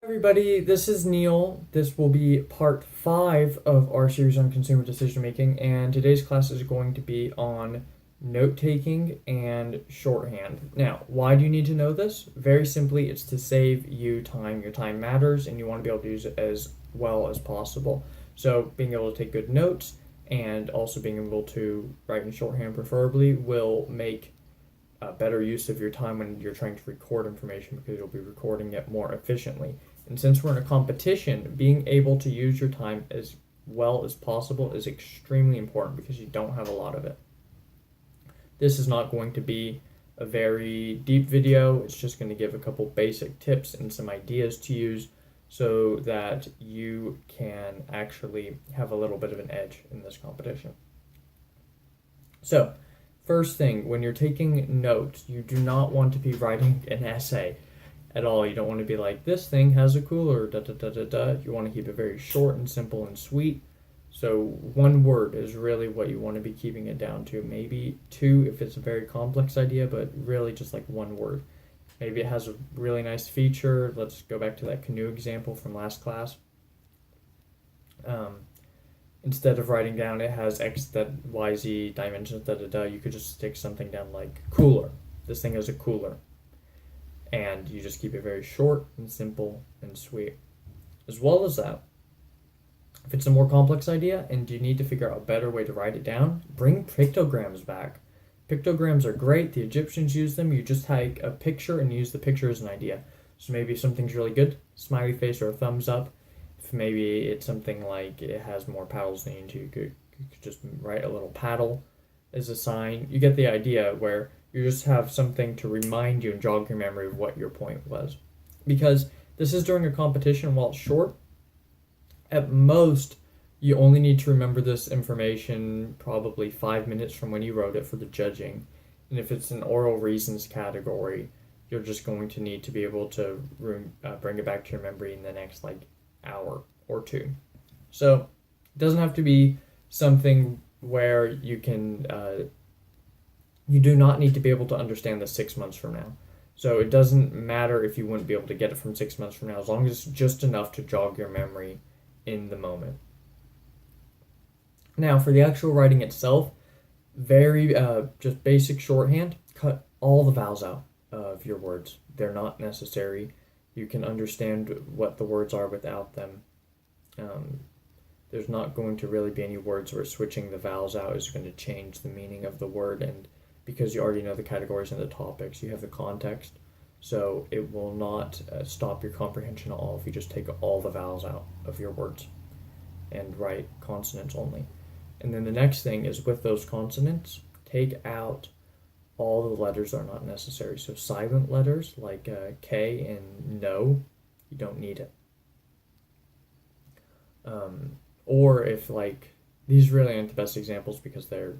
Everybody, this is Neil. This will be part 5 of our series on consumer decision making, and today's class is going to be on note taking and shorthand. Now, why do you need to know this? Very simply, it's to save you time. Your time matters, and you want to be able to use it as well as possible. So, being able to take good notes and also being able to write in shorthand, preferably, will make better use of your time when you're trying to record information because you'll be recording it more efficiently. And since we're in a competition, being able to use your time as well as possible is extremely important because you don't have a lot of it. This is not going to be a very deep video. It's just going to give a couple basic tips and some ideas to use so that you can actually have a little bit of an edge in this competition. So, first thing, when you're taking notes, you do not want to be writing an essay at all. You don't want to be like, this thing has a cooler, da da da da da. You want to keep it very short and simple and sweet. So one word is really what you want to be keeping it down to. Maybe two if it's a very complex idea, but really just like one word. Maybe it has a really nice feature. Let's go back to that canoe example from last class. Instead of writing down it has X, that Y, Z dimensions, da da da, you could just stick something down like cooler. This thing has a cooler. And you just keep it very short and simple and sweet. As well as that, if it's a more complex idea and you need to figure out a better way to write it down, bring pictograms back. Pictograms are great. The Egyptians used them. You just take a picture and use the picture as an idea. So maybe if something's really good, smiley face or a thumbs up. If maybe it's something like it has more paddles than you need to, you could just write a little paddle as a sign. You get the idea where you just have something to remind you and jog your memory of what your point was. Because this is during a competition, while it's short, at most, you only need to remember this information probably 5 minutes from when you wrote it for the judging. And if it's an oral reasons category, you're just going to need to be able to bring it back to your memory in the next hour or two. So it doesn't have to be something where you can you do not need to be able to understand this 6 months from now. So it doesn't matter if you wouldn't be able to get it from 6 months from now, as long as it's just enough to jog your memory in the moment. Now, for the actual writing itself, very just basic shorthand. Cut all the vowels out of your words. They're not necessary. You can understand what the words are without them. There's not going to really be any words where switching the vowels out is going to change the meaning of the word, and because you already know the categories and the topics, you have the context, so it will not stop your comprehension at all if you just take all the vowels out of your words and write consonants only. And then the next thing is, with those consonants, take out all the letters that are not necessary. So silent letters like K and no, you don't need it. Or if these really aren't the best examples because they're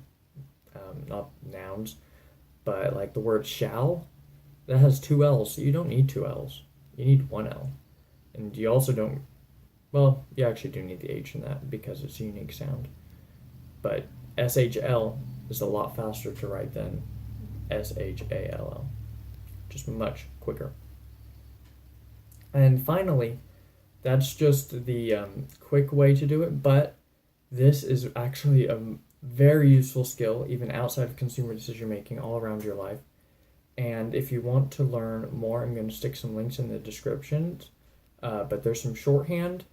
not nouns, but the word shall, that has 2 L's, so you don't need 2 L's. You need 1 L. And you also don't, well, you actually do need the H in that because it's a unique sound. But SHL is a lot faster to write than SHALL. Just much quicker. And finally, that's just the quick way to do it, but this is actually a very useful skill, even outside of consumer decision making, all around your life. And if you want to learn more, I'm going to stick some links in the description. But there's some shorthand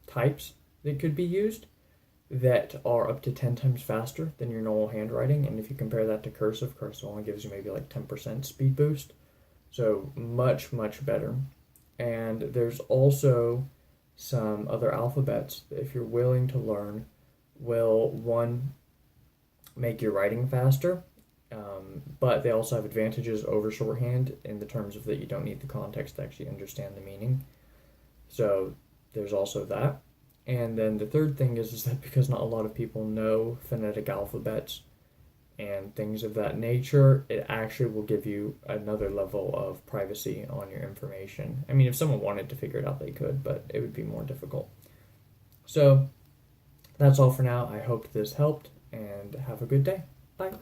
types that could be used that are up to 10 times faster than your normal handwriting. And if you compare that to cursive only gives you maybe 10% speed boost. So much, much better. And there's also some other alphabets that, if you're willing to learn, will, one, make your writing faster, but they also have advantages over shorthand in the terms of that you don't need the context to actually understand the meaning. So there's also that. And then the third thing is that because not a lot of people know phonetic alphabets and things of that nature, it actually will give you another level of privacy on your information. I mean, if someone wanted to figure it out, they could, but it would be more difficult. So that's all for now. I hope this helped, and have a good day. Bye.